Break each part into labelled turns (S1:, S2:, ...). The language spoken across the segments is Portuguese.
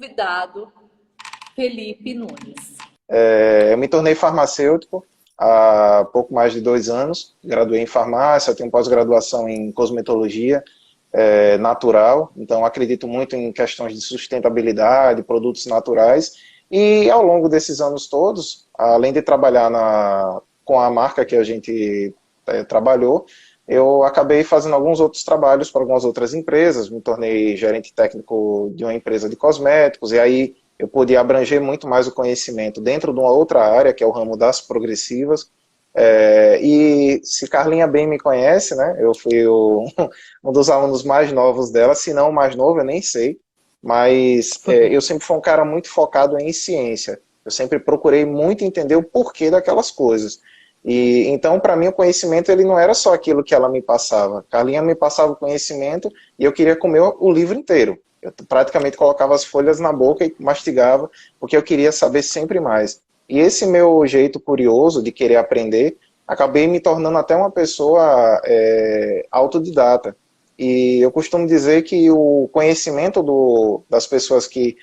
S1: Convidado Felipe Nunes.
S2: Eu me tornei farmacêutico há pouco mais de 2 anos. Graduei em farmácia, tenho pós-graduação em cosmetologia natural. Então, acredito muito em questões de sustentabilidade, produtos naturais. E ao longo desses anos todos, além de trabalhar com a marca que a gente trabalhou, eu acabei fazendo alguns outros trabalhos para algumas outras empresas. Me tornei gerente técnico de uma empresa de cosméticos, e aí eu pude abranger muito mais o conhecimento dentro de uma outra área, que é o ramo das progressivas. E se Carlinha bem me conhece, né, eu fui um dos alunos mais novos dela, se não o mais novo, eu nem sei, mas eu sempre fui um cara muito focado em ciência. Eu sempre procurei muito entender o porquê daquelas coisas. E então, para mim, o conhecimento ele não era só aquilo que ela me passava. Carlinha me passava o conhecimento e eu queria comer o livro inteiro. Eu praticamente colocava as folhas na boca e mastigava, porque eu queria saber sempre mais. E esse meu jeito curioso de querer aprender, acabei me tornando até uma pessoa autodidata. E eu costumo dizer que o conhecimento das pessoas que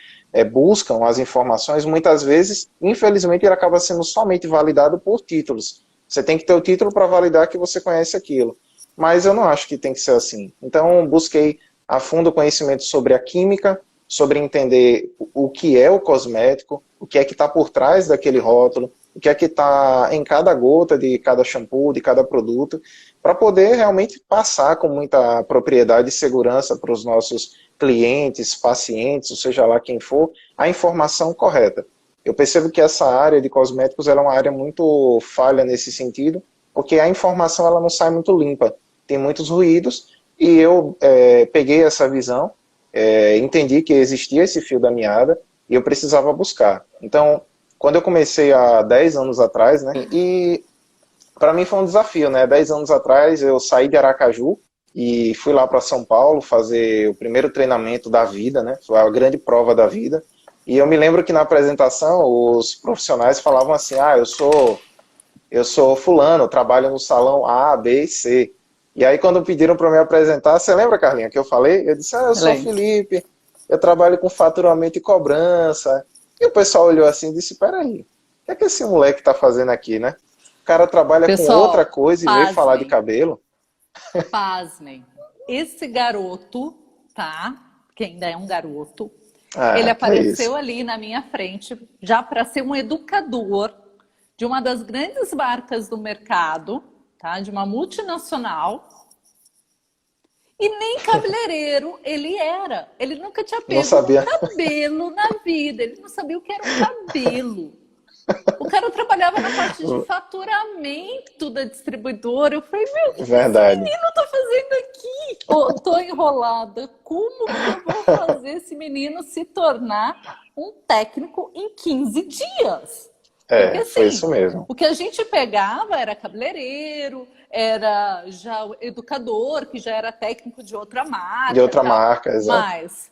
S2: buscam as informações, muitas vezes, infelizmente, ele acaba sendo somente validado por títulos. Você tem que ter o título para validar que você conhece aquilo. Mas eu não acho que tem que ser assim. Então, busquei a fundo conhecimento sobre a química, sobre entender o que é o cosmético, o que é que está por trás daquele rótulo, o que é que está em cada gota de cada shampoo, de cada produto, para poder realmente passar com muita propriedade e segurança para os nossos clientes, pacientes, ou seja lá quem for, a informação correta. Eu percebo que essa área de cosméticos ela é uma área muito falha nesse sentido, porque a informação ela não sai muito limpa, tem muitos ruídos, e eu peguei essa visão, entendi que existia esse fio da meada, e eu precisava buscar. Então, quando eu comecei há 10 anos atrás, né, e para mim foi um desafio, né, 10 anos atrás eu saí de Aracaju, e fui lá para São Paulo fazer o primeiro treinamento da vida, né, foi a grande prova da vida. E eu me lembro que na apresentação os profissionais falavam assim, eu sou fulano, eu trabalho no salão A, B e C. E aí quando pediram para me apresentar, você lembra, Carlinha, que eu falei? Eu disse, eu sou Felipe, eu trabalho com faturamento e cobrança. E o pessoal olhou assim e disse, peraí, o que esse moleque está fazendo aqui, né? O cara trabalha com outra
S1: Pessoal,
S2: coisa e veio falar de cabelo.
S1: pasmem. Esse garoto, tá? Que ainda é um garoto, ele
S2: Que é
S1: apareceu
S2: isso.
S1: ali na minha frente já para ser um educador de uma das grandes marcas do mercado, tá? De uma multinacional. E nem cabeleireiro ele era. Ele nunca tinha
S2: Não
S1: pego um
S2: sabia.
S1: cabelo na vida. Ele não sabia o que era um cabelo. O cara trabalhava na parte de faturamento da distribuidora. Eu falei, meu, o que esse
S2: Verdade.
S1: menino tá fazendo aqui? Tô enrolada. Como que eu vou fazer esse menino se tornar um técnico em 15 dias? Porque
S2: Foi
S1: assim,
S2: isso mesmo.
S1: o que a gente pegava era cabeleireiro, era já o educador, que já era técnico de outra
S2: De
S1: marca,
S2: outra
S1: tal.
S2: marca, exato.
S1: Mas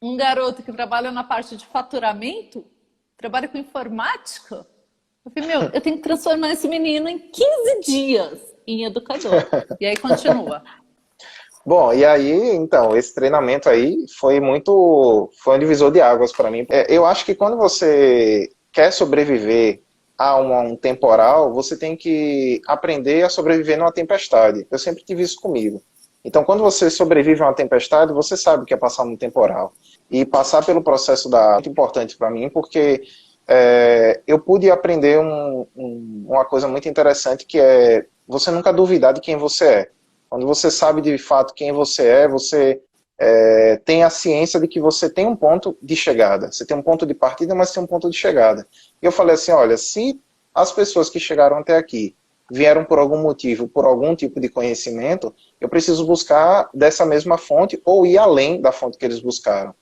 S1: um garoto que trabalha na parte de faturamento, trabalha com informática, eu falei, meu, eu tenho que transformar esse menino em 15 dias em educador. E aí continua.
S2: Bom, e aí, então, esse treinamento aí foi um divisor de águas para mim. Eu acho que quando você quer sobreviver a um temporal, você tem que aprender a sobreviver numa tempestade. Eu sempre tive isso comigo. Então, quando você sobrevive a uma tempestade, você sabe o que é passar num temporal. E passar pelo processo é muito importante para mim, porque eu pude aprender uma coisa muito interessante, que é você nunca duvidar de quem você é. Quando você sabe de fato quem você é, você tem a ciência de que você tem um ponto de chegada. Você tem um ponto de partida, mas tem um ponto de chegada. E eu falei assim, olha, se as pessoas que chegaram até aqui vieram por algum motivo, por algum tipo de conhecimento, eu preciso buscar dessa mesma fonte ou ir além da fonte que eles buscaram.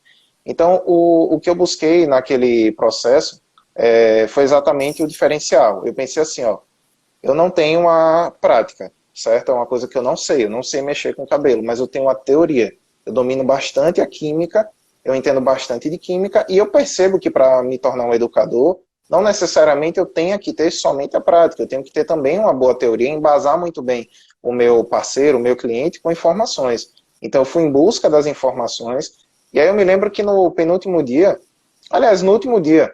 S2: Então, o que eu busquei naquele processo foi exatamente o diferencial. Eu pensei assim, ó, eu não tenho uma prática, certo? É uma coisa que eu não sei mexer com cabelo, mas eu tenho uma teoria. Eu domino bastante a química, eu entendo bastante de química, e eu percebo que para me tornar um educador, não necessariamente eu tenho que ter somente a prática, eu tenho que ter também uma boa teoria, embasar muito bem o meu parceiro, o meu cliente com informações. Então eu fui em busca das informações, E aí eu me lembro que no penúltimo dia, aliás, no último dia,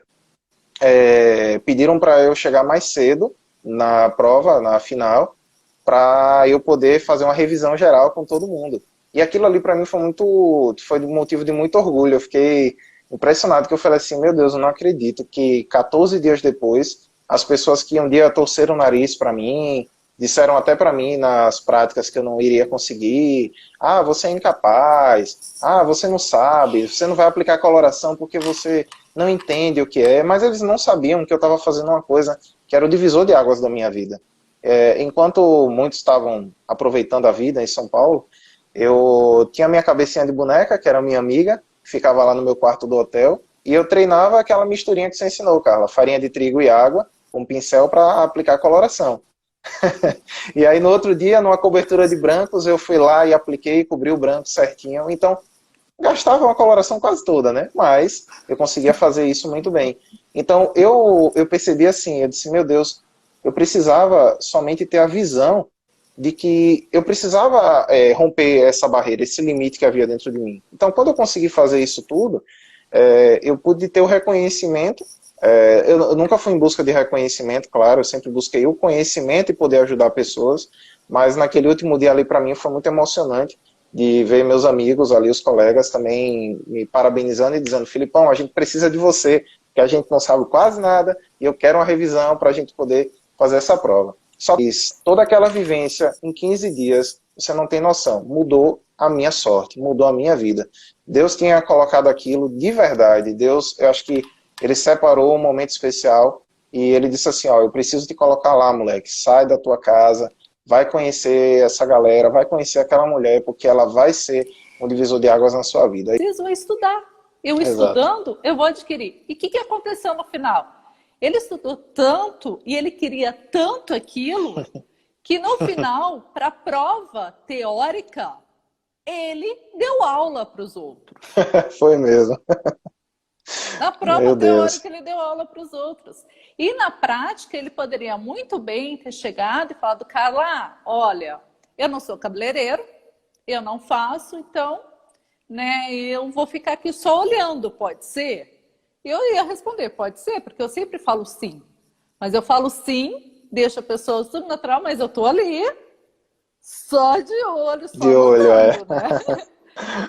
S2: pediram para eu chegar mais cedo na prova, na final, para eu poder fazer uma revisão geral com todo mundo. E aquilo ali para mim foi um motivo de muito orgulho. Eu fiquei impressionado, que eu falei assim, meu Deus, eu não acredito que 14 dias depois, as pessoas que um dia torceram o nariz para mim, disseram até para mim nas práticas que eu não iria conseguir, ah, você é incapaz, ah, você não sabe, você não vai aplicar coloração porque você não entende o que é, mas eles não sabiam que eu estava fazendo uma coisa que era o divisor de águas da minha vida. Enquanto muitos estavam aproveitando a vida em São Paulo, eu tinha minha cabecinha de boneca, que era minha amiga, ficava lá no meu quarto do hotel, e eu treinava aquela misturinha que você ensinou, Carla, farinha de trigo e água, com um pincel para aplicar coloração. E aí no outro dia, numa cobertura de brancos, eu fui lá e apliquei, cobri o branco certinho, então gastava uma coloração quase toda, né? Mas eu conseguia fazer isso muito bem. Então eu percebi assim, eu disse, meu Deus, eu precisava somente ter a visão de que eu precisava romper essa barreira, esse limite que havia dentro de mim. Então quando eu consegui fazer isso tudo, eu pude ter o reconhecimento. Eu nunca fui em busca de reconhecimento, claro, eu sempre busquei o conhecimento e poder ajudar pessoas, mas naquele último dia ali para mim foi muito emocionante de ver meus amigos ali, os colegas também me parabenizando e dizendo, Filipão, a gente precisa de você, que a gente não sabe quase nada e eu quero uma revisão para a gente poder fazer essa prova. Só que toda aquela vivência em 15 dias, você não tem noção, mudou a minha sorte, mudou a minha vida. Deus tinha colocado aquilo de verdade, Deus, eu acho que ele separou um momento especial e ele disse assim, ó, eu preciso te colocar lá, moleque, sai da tua casa, vai conhecer essa galera, vai conhecer aquela mulher, porque ela vai ser um divisor de águas na sua vida.
S1: Preciso estudar. Eu
S2: Exato.
S1: estudando, eu vou adquirir. E o que aconteceu no final? Ele estudou tanto e ele queria tanto aquilo, que no final, para a prova teórica, ele deu aula para os outros.
S2: Foi mesmo.
S1: Na prova
S2: Meu Deus.
S1: teórica, ele deu aula para os outros. E na prática, ele poderia muito bem ter chegado e falado, Carla, olha, eu não sou cabeleireiro, eu não faço, então, né, eu vou ficar aqui só olhando, pode ser? E eu ia responder, pode ser, porque eu sempre falo sim. Mas eu falo sim, deixo a pessoa tudo natural, mas eu tô ali, só de olho, só
S2: De olho,
S1: notando, né?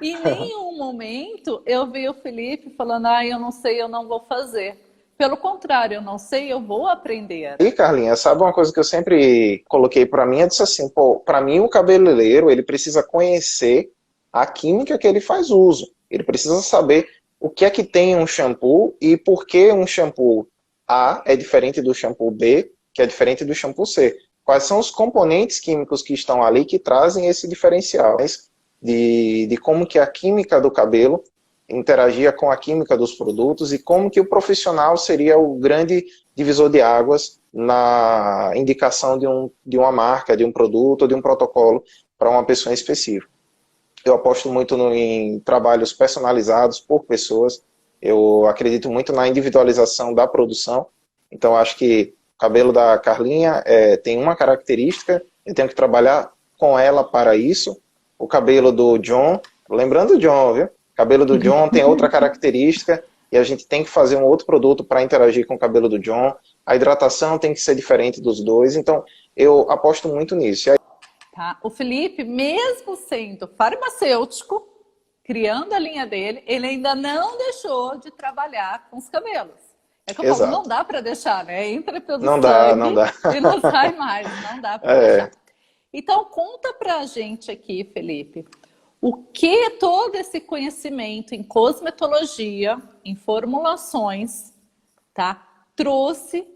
S1: E em nenhum momento eu vi o Felipe falando, eu não sei, eu não vou fazer. Pelo contrário, eu não sei, eu vou aprender.
S2: E, Carlinha, sabe uma coisa que eu sempre coloquei para mim? Eu disse assim, pô, para mim o cabeleireiro, ele precisa conhecer a química que ele faz uso. Ele precisa saber o que é que tem um shampoo e por que um shampoo A é diferente do shampoo B, que é diferente do shampoo C. Quais são os componentes químicos que estão ali que trazem esse diferencial de como que a química do cabelo interagia com a química dos produtos e como que o profissional seria o grande divisor de águas na indicação de uma marca, de um produto ou de um protocolo para uma pessoa específica. Eu aposto muito em trabalhos personalizados por pessoas, eu acredito muito na individualização da produção, então acho que o cabelo da Carlinha tem uma característica, eu tenho que trabalhar com ela para isso. O cabelo do John, lembrando o John, viu? O cabelo do John tem outra característica e a gente tem que fazer um outro produto para interagir com o cabelo do John. A hidratação tem que ser diferente dos dois, então eu aposto muito nisso.
S1: Tá? O Felipe, mesmo sendo farmacêutico, criando a linha dele, ele ainda não deixou de trabalhar com os cabelos. É que eu falo, não dá para deixar, né? Entra pelo sangue
S2: não dá.
S1: E não sai mais, não dá para deixar. Então, conta pra gente aqui, Felipe, o que todo esse conhecimento em cosmetologia, em formulações, tá, trouxe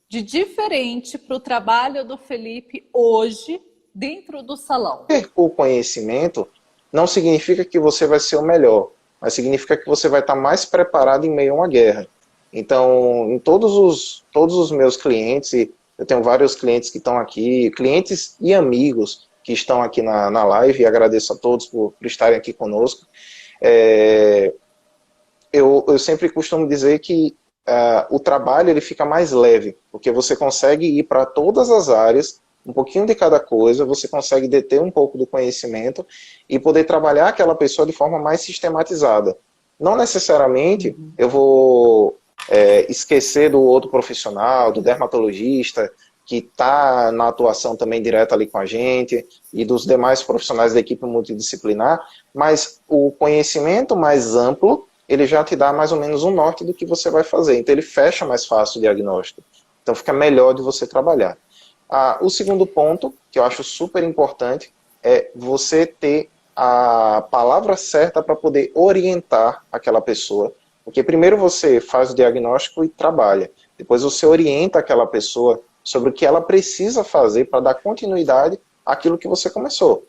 S1: de diferente para o trabalho do Felipe hoje dentro do salão?
S2: Ter o conhecimento não significa que você vai ser o melhor, mas significa que você vai estar mais preparado em meio a uma guerra. Então, em todos os meus clientes, e eu tenho vários clientes que estão aqui, clientes e amigos que estão aqui na live, e agradeço a todos por estarem aqui conosco. Eu sempre costumo dizer que o trabalho ele fica mais leve, porque você consegue ir para todas as áreas um pouquinho de cada coisa, você consegue deter um pouco do conhecimento e poder trabalhar aquela pessoa de forma mais sistematizada. Não necessariamente eu vou esquecer do outro profissional, do dermatologista, que está na atuação também direta ali com a gente, e dos demais profissionais da equipe multidisciplinar, mas o conhecimento mais amplo, ele já te dá mais ou menos um norte do que você vai fazer. Então ele fecha mais fácil o diagnóstico. Então fica melhor de você trabalhar. O segundo ponto, que eu acho super importante, é você ter a palavra certa para poder orientar aquela pessoa. Porque primeiro você faz o diagnóstico e trabalha. Depois você orienta aquela pessoa sobre o que ela precisa fazer para dar continuidade àquilo que você começou.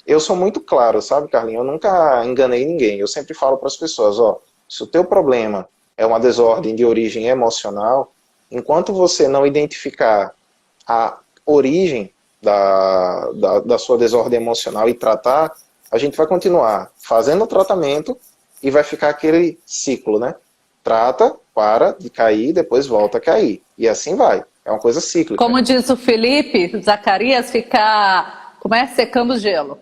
S2: Eu sou muito claro, sabe, Carlinhos? Eu nunca enganei ninguém. Eu sempre falo para as pessoas, se o teu problema é uma desordem de origem emocional, enquanto você não identificar a origem da sua desordem emocional e tratar, a gente vai continuar fazendo o tratamento e vai ficar aquele ciclo, né? Trata, para de cair, depois volta a cair. E assim vai. É uma coisa cíclica.
S1: Como diz o Felipe Zacarias, ficar, secando o gelo.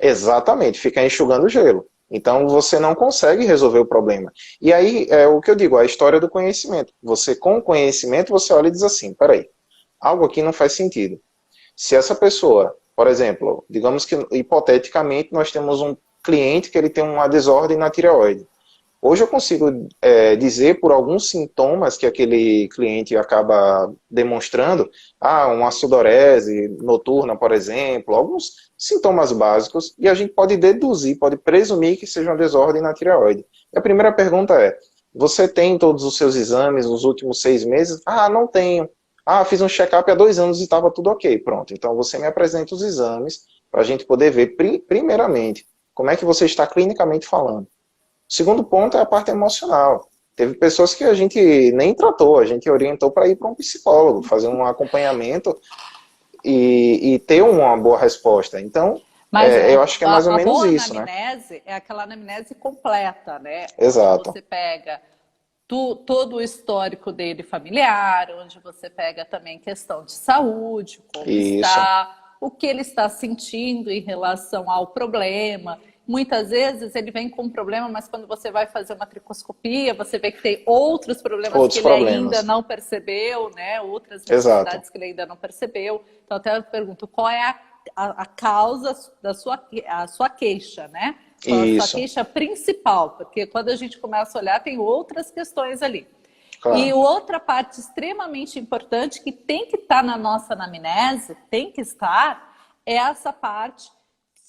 S2: Exatamente, ficar enxugando o gelo. Então você não consegue resolver o problema. E aí, é o que eu digo, a história do conhecimento. Você, com o conhecimento, você olha e diz assim, peraí, algo aqui não faz sentido. Se essa pessoa, por exemplo, digamos que hipoteticamente nós temos um cliente que ele tem uma desordem na tireoide. Hoje eu consigo dizer por alguns sintomas que aquele cliente acaba demonstrando, uma sudorese noturna, por exemplo, alguns sintomas básicos, e a gente pode deduzir, pode presumir que seja uma desordem na tireoide. E a primeira pergunta é, você tem todos os seus exames nos últimos 6 meses? Não tenho. Fiz um check-up há 2 anos e estava tudo ok. Pronto, então você me apresenta os exames para a gente poder ver, primeiramente, como é que você está clinicamente falando. O segundo ponto é a parte emocional. Teve pessoas que a gente nem tratou, a gente orientou para ir para um psicólogo, fazer um acompanhamento e ter uma boa resposta. Então, eu acho que é mais ou menos isso, né?
S1: A boa anamnese é aquela anamnese completa, né?
S2: Exato.
S1: Você pega todo o histórico dele familiar, onde você pega também questão de saúde, como está, o que ele está sentindo em relação ao problema. Muitas vezes ele vem com um problema, mas quando você vai fazer uma tricoscopia, você vê que tem outros problemas que ele ainda não percebeu, né? Outras necessidades que ele ainda não percebeu. Então até eu pergunto, qual é a causa da sua queixa, né? Qual é a sua queixa principal? Porque quando a gente começa a olhar, tem outras questões ali. Claro. E outra parte extremamente importante que tem que estar na nossa anamnese, é essa parte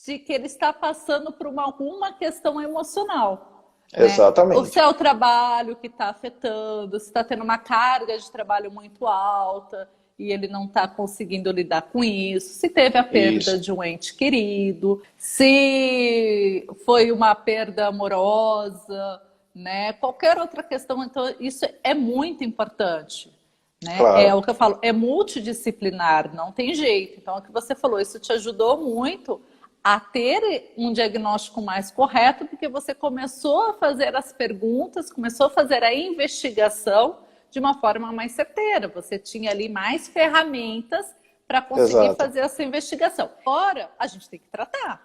S1: de que ele está passando por alguma questão emocional.
S2: Exatamente.
S1: Né? Se é o trabalho que está afetando, se está tendo uma carga de trabalho muito alta e ele não está conseguindo lidar com isso, se teve a perda de um ente querido, se foi uma perda amorosa, né? Qualquer outra questão, então isso é muito importante. Né? Claro. É o que eu falo, é multidisciplinar, não tem jeito. Então, é o que você falou, isso te ajudou muito a ter um diagnóstico mais correto, porque você começou a fazer as perguntas, começou a fazer a investigação de uma forma mais certeira. Você tinha ali mais ferramentas para conseguir fazer essa investigação. Agora, a gente tem que tratar.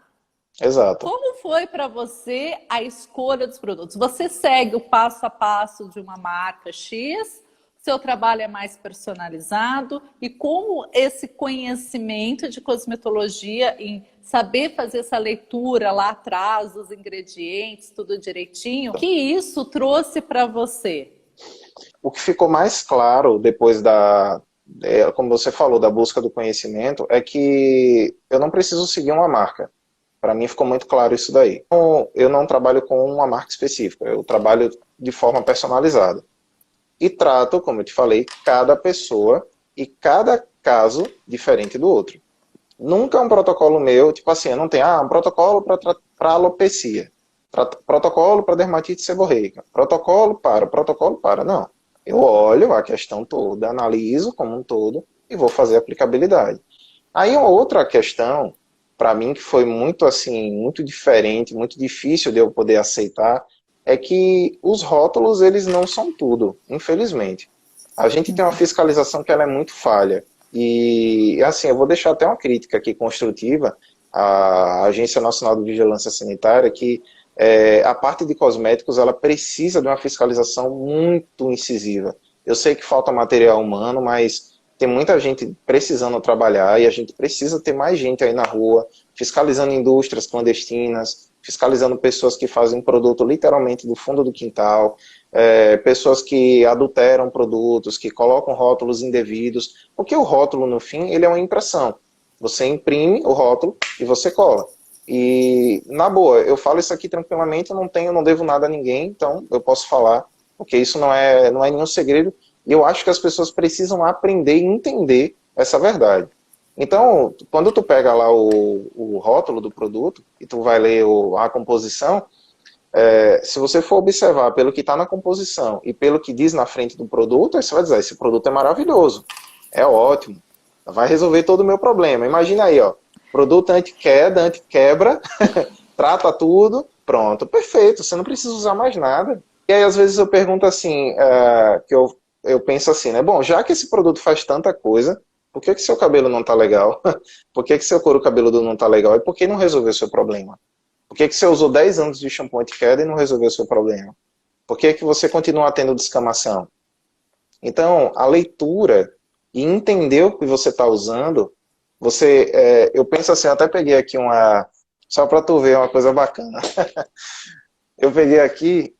S2: Exato.
S1: Como foi para você a escolha dos produtos? Você segue o passo a passo de uma marca X? Seu trabalho é mais personalizado? E como esse conhecimento de cosmetologia em saber fazer essa leitura lá atrás dos ingredientes, tudo direitinho, que isso trouxe para você?
S2: O que ficou mais claro depois como você falou, da busca do conhecimento, é que eu não preciso seguir uma marca. Para mim ficou muito claro isso daí. Eu não trabalho com uma marca específica, eu trabalho de forma personalizada. E trato, como eu te falei, cada pessoa e cada caso diferente do outro. Nunca um protocolo meu, tipo assim, eu não tenho um protocolo para alopecia, protocolo para dermatite seborreica, protocolo para, não. Eu olho a questão toda, analiso como um todo e vou fazer a aplicabilidade. Aí uma outra questão, para mim, que foi muito assim, muito diferente, muito difícil de eu poder aceitar, é que os rótulos, eles não são tudo, infelizmente. A gente tem uma fiscalização que ela é muito falha. E assim, eu vou deixar até uma crítica aqui construtiva à Agência Nacional de Vigilância Sanitária, que a parte de cosméticos ela precisa de uma fiscalização muito incisiva. Eu sei que falta material humano, mas tem muita gente precisando trabalhar e a gente precisa ter mais gente aí na rua, fiscalizando indústrias clandestinas, fiscalizando pessoas que fazem produto literalmente do fundo do quintal, pessoas que adulteram produtos, que colocam rótulos indevidos, porque o rótulo, no fim, ele é uma impressão. Você imprime o rótulo e você cola. E, na boa, eu falo isso aqui tranquilamente, eu não devo nada a ninguém, então eu posso falar, porque isso não é nenhum segredo, e eu acho que as pessoas precisam aprender e entender essa verdade. Então, quando tu pega lá o rótulo do produto, e tu vai ler a composição, se você for observar pelo que está na composição e pelo que diz na frente do produto, aí você vai dizer, esse produto é maravilhoso, é ótimo, vai resolver todo o meu problema. Imagina aí, ó, produto anti-queda, anti-quebra, trata tudo, pronto, perfeito, você não precisa usar mais nada. E aí às vezes eu pergunto assim, que eu penso assim, né, bom, já que esse produto faz tanta coisa, por que seu cabelo não está legal? Por que seu couro cabeludo não está legal? E por que não resolveu o seu problema? Por que você usou 10 anos de shampoo anti-queda e não resolveu o seu problema? Por que você continua tendo descamação? Então, a leitura e entender o que você está usando, eu penso assim, eu até peguei aqui só para tu ver uma coisa bacana. Eu peguei aqui,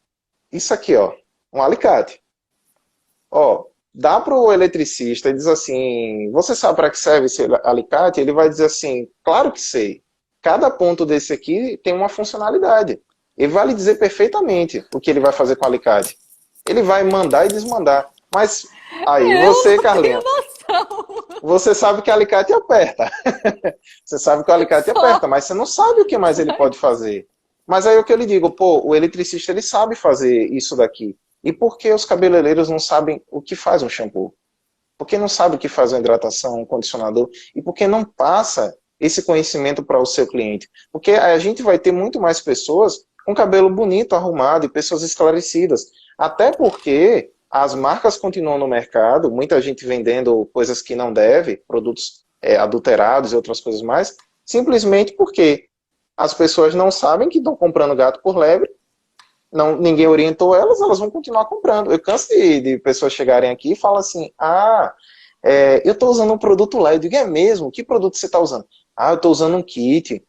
S2: isso aqui, ó, um alicate. Ó, dá para o eletricista e diz assim, você sabe para que serve esse alicate? Ele vai dizer assim, claro que sei. Cada ponto desse aqui tem uma funcionalidade. Ele vai lhe dizer perfeitamente o que ele vai fazer com o alicate. Ele vai mandar e desmandar. Mas aí
S1: Eu
S2: você,
S1: não tenho
S2: Carlinha,
S1: noção.
S2: você sabe que o alicate aperta. Você sabe que o alicate
S1: Só.
S2: aperta, mas você não sabe o que mais ele pode fazer. Mas aí é o que eu lhe digo, pô, o eletricista ele sabe fazer isso daqui. E por que os cabeleireiros não sabem o que faz um shampoo? Por que não sabe o que faz uma hidratação, um condicionador? E por que não passa esse conhecimento para o seu cliente? Porque a gente vai ter muito mais pessoas com cabelo bonito, arrumado e pessoas esclarecidas. Até porque as marcas continuam no mercado, muita gente vendendo coisas que não deve, produtos adulterados e outras coisas mais, simplesmente porque as pessoas não sabem que estão comprando gato por lebre, ninguém orientou elas, elas vão continuar comprando. Eu canso de pessoas chegarem aqui e falam assim, eu estou usando um produto lá. Eu digo, é mesmo? Que produto você está usando? Eu estou usando um kit.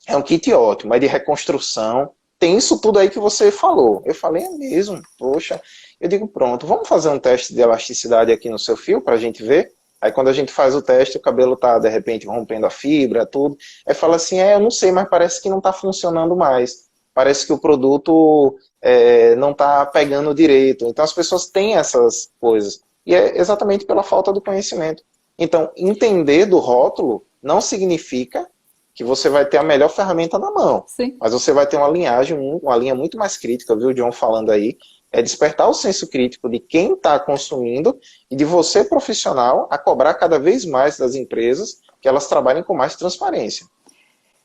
S2: É um kit ótimo, é de reconstrução. Tem isso tudo aí que você falou. Eu falei, é mesmo? Poxa. Eu digo, pronto, vamos fazer um teste de elasticidade aqui no seu fio para a gente ver? Aí quando a gente faz o teste, o cabelo está, de repente, rompendo a fibra, tudo. Aí fala assim, eu não sei, mas parece que não está funcionando mais. Parece que o produto não está pegando direito. Então as pessoas têm essas coisas. E é exatamente pela falta do conhecimento. Então, entender do rótulo não significa que você vai ter a melhor ferramenta na mão.
S1: Sim.
S2: Mas você vai ter uma linha muito mais crítica, viu, o John falando aí, despertar o senso crítico de quem está consumindo e de você, profissional, a cobrar cada vez mais das empresas que elas trabalhem com mais transparência.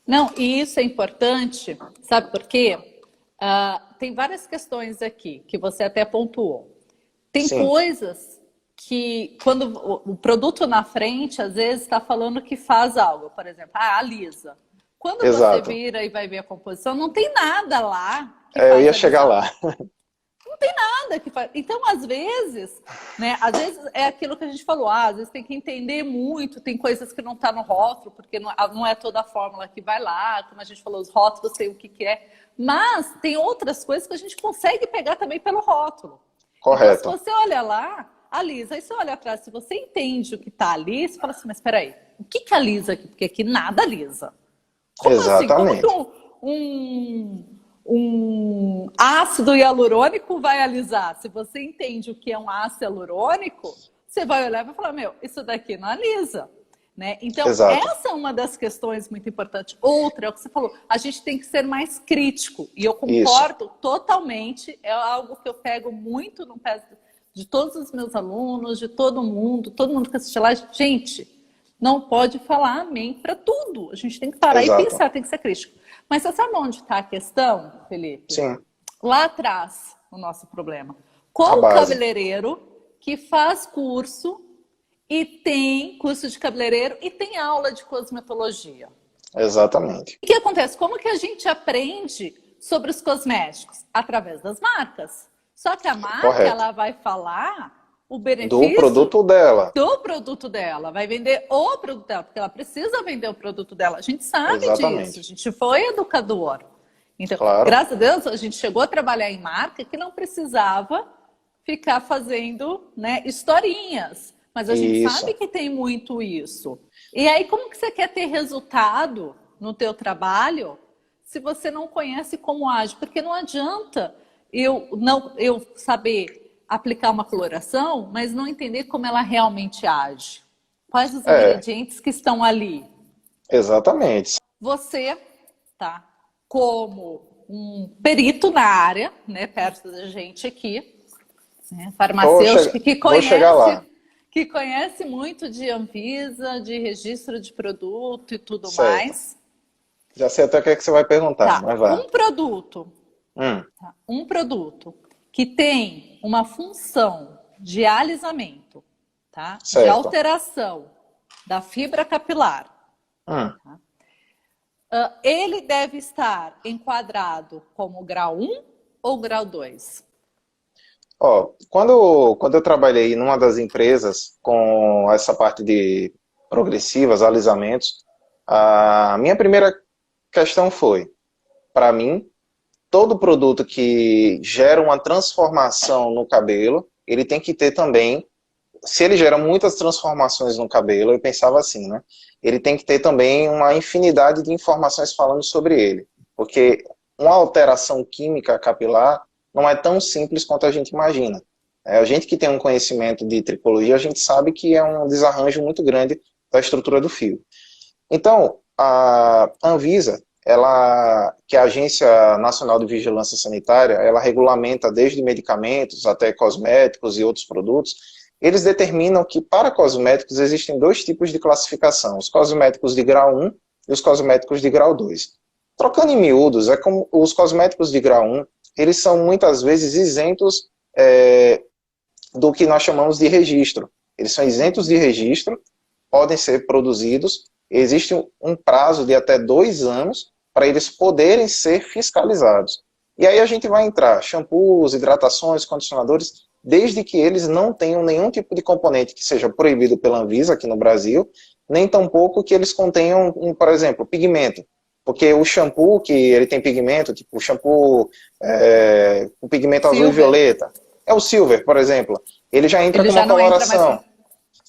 S1: Não, e isso é importante, sabe por quê? Tem várias questões aqui que você até pontuou. Tem
S2: Sim.
S1: coisas que, quando o produto na frente, às vezes está falando que faz algo. Por exemplo, alisa. Quando
S2: Exato.
S1: você vira e vai ver a composição, não tem nada lá que
S2: eu
S1: faz
S2: ia chegar lá.
S1: Não tem nada que faz. Então, às vezes, né? Às vezes é aquilo que a gente falou, às vezes tem que entender muito, tem coisas que não tá no rótulo, porque não é toda a fórmula que vai lá, como a gente falou, os rótulos sei o que é. Mas tem outras coisas que a gente consegue pegar também pelo rótulo.
S2: Correto.
S1: Então, se você olha lá, alisa, aí você olha atrás, se você entende o que tá ali, você fala assim, mas peraí, o que alisa aqui? Porque aqui nada alisa. Como
S2: Exatamente.
S1: assim? Como que um ácido hialurônico vai alisar? Se você entende o que é um ácido hialurônico, você vai olhar e vai falar, isso daqui não alisa. Né? Então,
S2: Exato.
S1: essa é uma das questões muito importantes. Outra, é o que você falou, a gente tem que ser mais crítico. E eu concordo totalmente, é algo que eu pego muito no pé de todos os meus alunos, de todo mundo que assiste lá. Gente, não pode falar amém para tudo. A gente tem que parar
S2: Exato.
S1: e pensar, tem que ser crítico. Mas você sabe onde está a questão, Felipe?
S2: Sim.
S1: Lá atrás, o nosso problema. Qual o cabeleireiro que faz curso e tem curso de cabeleireiro e tem aula de cosmetologia.
S2: Exatamente.
S1: O que acontece? Como que a gente aprende sobre os cosméticos? Através das marcas. Só que a marca,
S2: Correto.
S1: ela vai falar o
S2: Do
S1: benefício
S2: produto dela.
S1: do produto dela, vai vender o produto dela, porque ela precisa vender o produto dela. A gente sabe disso,
S2: Exatamente.
S1: a gente foi educador. Então,
S2: Claro.
S1: graças a Deus, a gente chegou a trabalhar em marca que não precisava ficar fazendo, né, historinhas. Mas a gente sabe
S2: Isso.
S1: que tem muito isso. E aí, como que você quer ter resultado no teu trabalho se você não conhece como age? Porque não adianta eu saber aplicar uma coloração, mas não entender como ela realmente age. Quais os
S2: É,
S1: ingredientes que estão ali?
S2: exatamente.
S1: Você, tá, como um perito na área, né, perto da gente aqui, né, farmacêutico
S2: Vou chegar lá.
S1: que conhece muito de Anvisa, de registro de produto e tudo
S2: Certo.
S1: mais.
S2: Já sei até o que é que você vai perguntar,
S1: Tá,
S2: mas vá. Hum,
S1: um produto que tem uma função de alisamento, tá? De
S2: certo.
S1: alteração da fibra capilar.
S2: Hum.
S1: Ele deve estar enquadrado como grau 1 ou grau 2?
S2: Ó, quando eu trabalhei numa das empresas com essa parte de progressivas, alisamentos, a minha primeira questão foi, para mim, todo produto que gera uma transformação no cabelo, ele tem que ter também, se ele gera muitas transformações no cabelo, eu pensava assim, né? Ele tem que ter também uma infinidade de informações falando sobre ele. Porque uma alteração química capilar não é tão simples quanto a gente imagina. A gente que tem um conhecimento de tricologia, a gente sabe que é um desarranjo muito grande da estrutura do fio. Então, a Anvisa, que é a Agência Nacional de Vigilância Sanitária, ela regulamenta desde medicamentos até cosméticos e outros produtos. Eles determinam que para cosméticos existem dois tipos de classificação, os cosméticos de grau 1 e os cosméticos de grau 2. Trocando em miúdos, é como os cosméticos de grau 1, eles são muitas vezes isentos do que nós chamamos de registro. Eles são isentos de registro, podem ser produzidos, existe um prazo de até 2 anos para eles poderem ser fiscalizados. E aí a gente vai entrar shampoos, hidratações, condicionadores, desde que eles não tenham nenhum tipo de componente que seja proibido pela Anvisa aqui no Brasil, nem tampouco que eles contenham, por exemplo, pigmento. Porque o shampoo que ele tem pigmento, tipo o shampoo com pigmento azul e violeta, é o silver, por exemplo, ele já entra com uma coloração.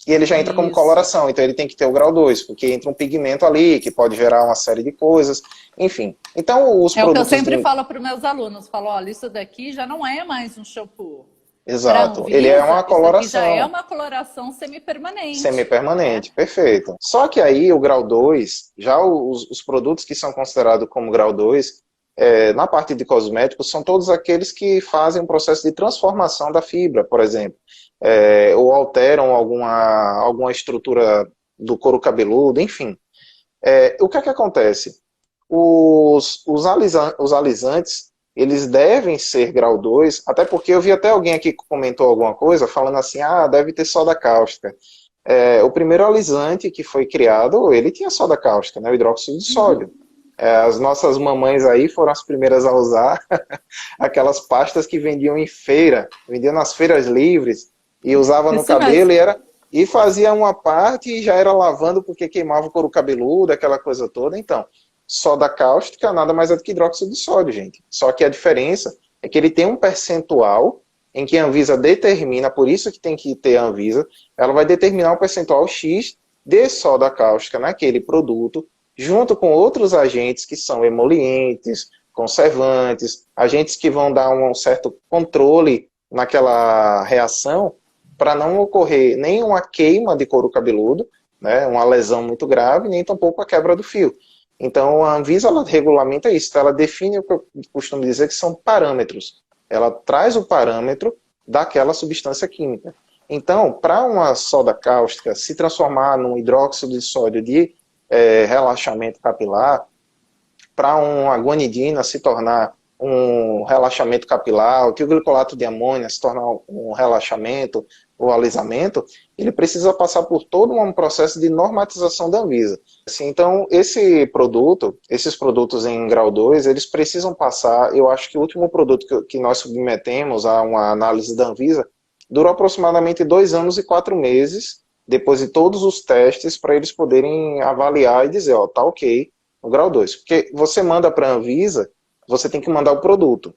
S2: E ele já entra como coloração, então ele tem que ter o grau 2, porque entra um pigmento ali, que pode gerar uma série de coisas, enfim. Então, os produtos...
S1: É o que eu sempre falo para os meus alunos, falo, olha, isso daqui já não é mais um shampoo.
S2: Exato,
S1: Anvisa,
S2: ele é uma coloração.
S1: Isso aqui já é uma coloração semipermanente.
S2: Semipermanente, perfeito. Só que aí o grau 2, já os produtos que são considerados como grau 2, na parte de cosméticos, são todos aqueles que fazem um processo de transformação da fibra, por exemplo. Ou alteram alguma estrutura do couro cabeludo, enfim. O que é que acontece? Os alisantes, eles devem ser grau 2, até porque eu vi até alguém aqui que comentou alguma coisa, falando assim, deve ter soda cáustica. O primeiro alisante que foi criado, ele tinha soda cáustica, né, o hidróxido de sódio. As nossas mamães aí foram as primeiras a usar aquelas pastas que vendiam em feira, vendiam nas feiras livres, e usava no cabelo e fazia uma parte e já era lavando porque queimava o couro cabeludo, aquela coisa toda. Então, soda cáustica nada mais é do que hidróxido de sódio, gente. Só que a diferença é que ele tem um percentual em que a Anvisa determina, por isso que tem que ter a Anvisa, ela vai determinar um percentual X de soda cáustica naquele produto, junto com outros agentes que são emolientes, conservantes, agentes que vão dar um certo controle naquela reação, para não ocorrer nem uma queima de couro cabeludo, né, uma lesão muito grave, nem tampouco a quebra do fio. Então, a Anvisa, ela regulamenta isso, ela define o que eu costumo dizer que são parâmetros. Ela traz o parâmetro daquela substância química. Então, para uma soda cáustica se transformar num hidróxido de sódio de relaxamento capilar, para uma guanidina se tornar um relaxamento capilar, que o glicolato de amônia se tornar um relaxamento ou alisamento, ele precisa passar por todo um processo de normatização da Anvisa. Assim, então, esses produtos em grau 2, eles precisam passar, eu acho que o último produto que nós submetemos a uma análise da Anvisa durou aproximadamente 2 anos e 4 meses, depois de todos os testes, para eles poderem avaliar e dizer, ó, tá ok, no grau 2. Porque você manda para a Anvisa, você tem que mandar o produto.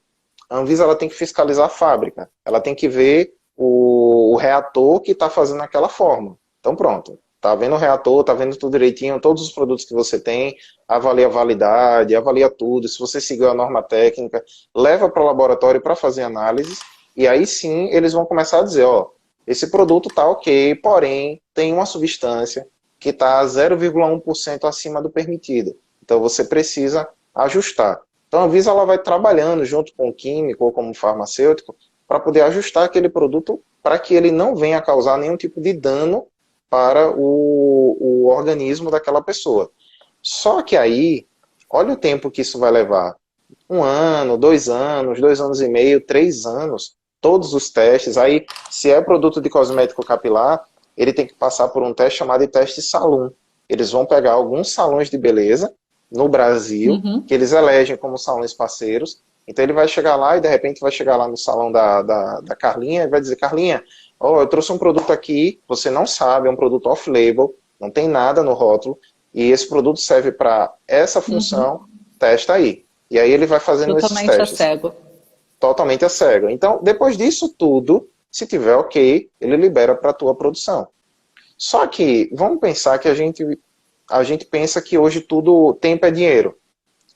S2: A Anvisa ela tem que fiscalizar a fábrica, ela tem que ver o reator que está fazendo aquela forma. Então pronto, tá vendo o reator, tá vendo tudo direitinho, todos os produtos que você tem, avalia a validade, avalia tudo, se você seguiu a norma técnica, leva para o laboratório para fazer análises, e aí sim eles vão começar a dizer, ó, esse produto tá ok, porém tem uma substância que está 0,1% acima do permitido. Então você precisa ajustar. Então a Anvisa ela vai trabalhando junto com o químico ou como farmacêutico para poder ajustar aquele produto para que ele não venha causar nenhum tipo de dano para o organismo daquela pessoa. Só que aí, olha o tempo que isso vai levar. 1 ano, 2 anos, 2 anos e meio, 3 anos, todos os testes. Aí, se é produto de cosmético capilar, ele tem que passar por um teste chamado de teste salão. Eles vão pegar alguns salões de beleza no Brasil, que eles elegem como salões parceiros. Então ele vai chegar lá e de repente vai chegar lá no salão da Carlinha e vai dizer, Carlinha, ó, eu trouxe um produto aqui, você não sabe, é um produto off-label, não tem nada no rótulo, e esse produto serve para essa função, testa aí. E aí ele vai fazendo esses testes.
S1: Totalmente a cego.
S2: Totalmente a cego. Então, depois disso tudo, se tiver ok, ele libera para a tua produção. Só que, vamos pensar que a gente pensa que hoje tudo, tempo é dinheiro.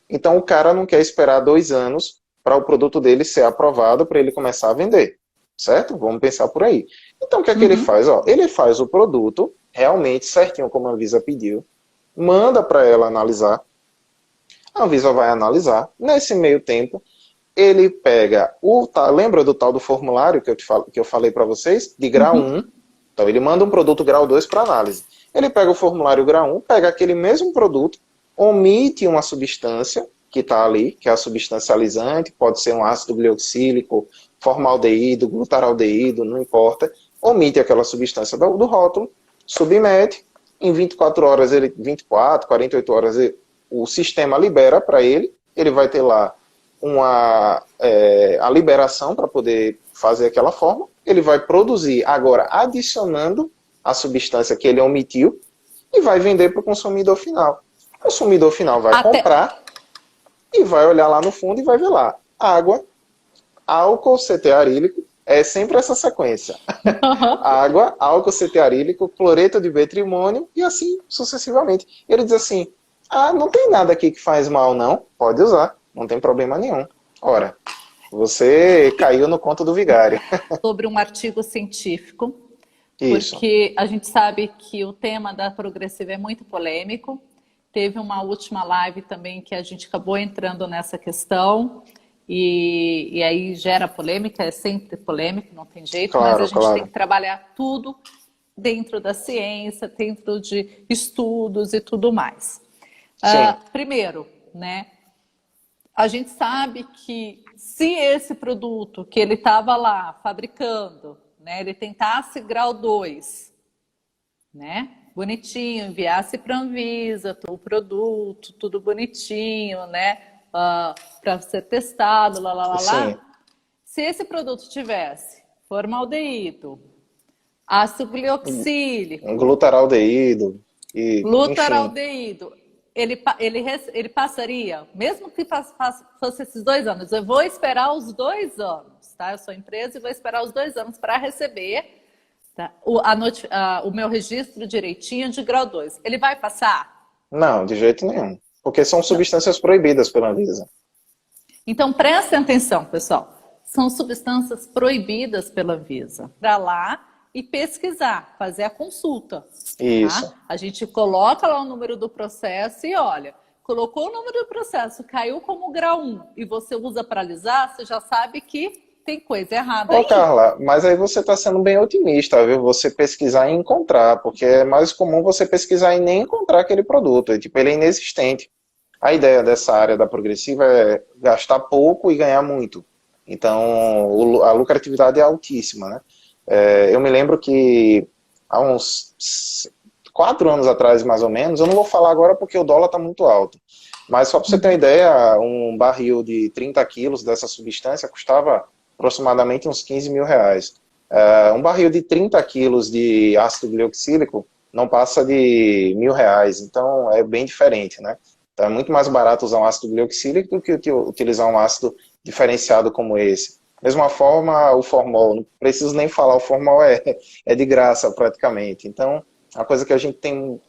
S2: Então o cara não quer esperar 2 anos para o produto dele ser aprovado para ele começar a vender, certo? Vamos pensar por aí. Então o que é que ele faz? Ó, ele faz o produto realmente certinho como a Anvisa pediu, manda para ela analisar, a Anvisa vai analisar, nesse meio tempo ele pega lembra do tal do formulário que eu falei para vocês, de grau 1, então ele manda um produto grau 2 para análise. Ele pega o formulário grau 1, pega aquele mesmo produto, omite uma substância que está ali, que é a substância alisante, pode ser um ácido glioxílico, formaldeído, glutaraldeído, não importa. Omite aquela substância do rótulo, submete, em 24 horas, 24, 48 horas, o sistema libera para ele, ele vai ter lá a liberação para poder fazer aquela forma, ele vai produzir agora adicionando a substância que ele omitiu e vai vender para o consumidor final. O consumidor final vai comprar e vai olhar lá no fundo e vai ver lá. Água, álcool cetearílico, é sempre essa sequência. Água, álcool cetearílico, cloreto de betrimônio e assim sucessivamente. Ele diz assim, não tem nada aqui que faz mal não, pode usar, não tem problema nenhum. Ora, você caiu no conto do vigário.
S1: Sobre um artigo científico,
S2: Isso.
S1: Porque a gente sabe que o tema da Progressiva é muito polêmico. Teve uma última live também que a gente acabou entrando nessa questão e aí gera polêmica, é sempre polêmico, não tem jeito,
S2: claro,
S1: mas a gente tem que trabalhar tudo dentro da ciência, dentro de estudos e tudo mais. Primeiro, né, a gente sabe que se esse produto que ele estava lá fabricando, né, ele tentasse grau 2, né, bonitinho, enviasse para a Anvisa o produto, tudo bonitinho, né, para ser testado, lá. Se esse produto tivesse formaldeído, ácido glioxílico,
S2: glutaraldeído,
S1: glutaraldeído, ele passaria, mesmo que fosse esses 2 anos, eu vou esperar os 2 anos, tá? Eu sou empresa e vou esperar os 2 anos para receber, tá, o meu registro direitinho de grau 2. Ele vai passar?
S2: Não, de jeito nenhum. Porque são substâncias proibidas pela Anvisa.
S1: Então prestem atenção, pessoal. São substâncias proibidas pela Anvisa. Para lá e pesquisar, fazer a consulta.
S2: Isso.
S1: Tá? A gente coloca lá o número do processo e olha, colocou o número do processo, caiu como grau 1 e você usa para alisar, você já sabe que tem coisa errada aí.
S2: Carla, mas aí você está sendo bem otimista, viu? Você pesquisar e encontrar, porque é mais comum você pesquisar e nem encontrar aquele produto. Tipo, ele é inexistente. A ideia dessa área da progressiva é gastar pouco e ganhar muito. Então, a lucratividade é altíssima, né? Eu me lembro que há uns 4 anos atrás, mais ou menos, eu não vou falar agora porque o dólar está muito alto, mas só para você ter uma ideia, um barril de 30 quilos dessa substância custava aproximadamente uns 15 mil reais. Um barril de 30 quilos de ácido glioxílico não passa de R$ 1.000, então é bem diferente, né? Então é muito mais barato usar um ácido glioxílico do que utilizar um ácido diferenciado como esse. Mesma forma, o formol, não preciso nem falar, o formol é de graça praticamente. Então, é uma coisa que a gente